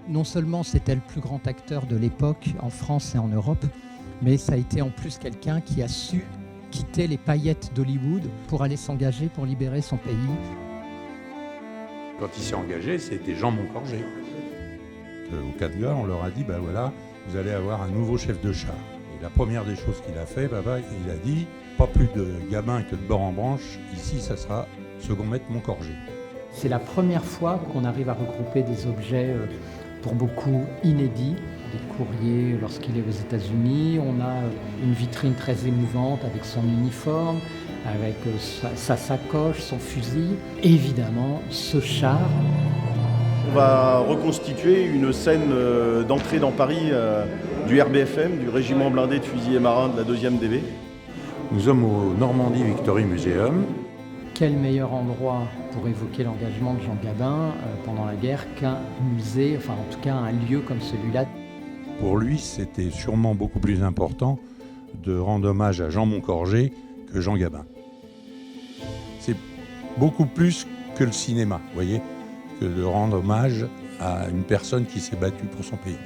Non seulement c'était le plus grand acteur de l'époque en France et en Europe, mais ça a été en plus quelqu'un qui a su quitter les paillettes d'Hollywood pour aller s'engager pour libérer son pays. Quand il s'est engagé, c'était Jean Moncorgé. Au Cas de Gare, on leur a dit, voilà, vous allez avoir un nouveau chef de char. Et la première des choses qu'il a fait, il a dit, pas plus de Gabin que de bord en branche, ici ça sera second maître Moncorgé. C'est la première fois qu'on arrive à regrouper des objets pour beaucoup inédits, des courriers lorsqu'il est aux États-Unis. On a une vitrine très émouvante avec son uniforme, avec sa sacoche, son fusil. Et évidemment, ce char. On va reconstituer une scène d'entrée dans Paris du RBFM, du Régiment blindé de fusiliers marins de la 2e DB. Nous sommes au Normandie Victory Museum. Quel meilleur endroit pour évoquer l'engagement de Jean Gabin pendant la guerre qu'un musée, enfin en tout cas un lieu comme celui-là. Pour lui, c'était sûrement beaucoup plus important de rendre hommage à Jean Moncorgé que Jean Gabin. C'est beaucoup plus que le cinéma, vous voyez, que de rendre hommage à une personne qui s'est battue pour son pays.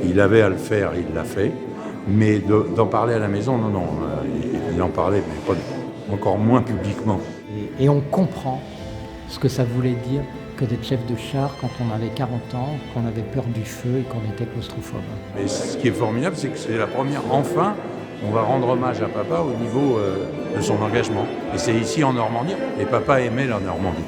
Il avait à le faire, il l'a fait, mais d'en parler à la maison, non, il en parlait, mais pas encore moins publiquement. Et on comprend ce que ça voulait dire que d'être chef de char quand on avait 40 ans, qu'on avait peur du feu et qu'on était claustrophobe. Mais ce qui est formidable, c'est que c'est la première, enfin, on va rendre hommage à papa au niveau de son engagement. Et c'est ici en Normandie, et papa aimait la Normandie.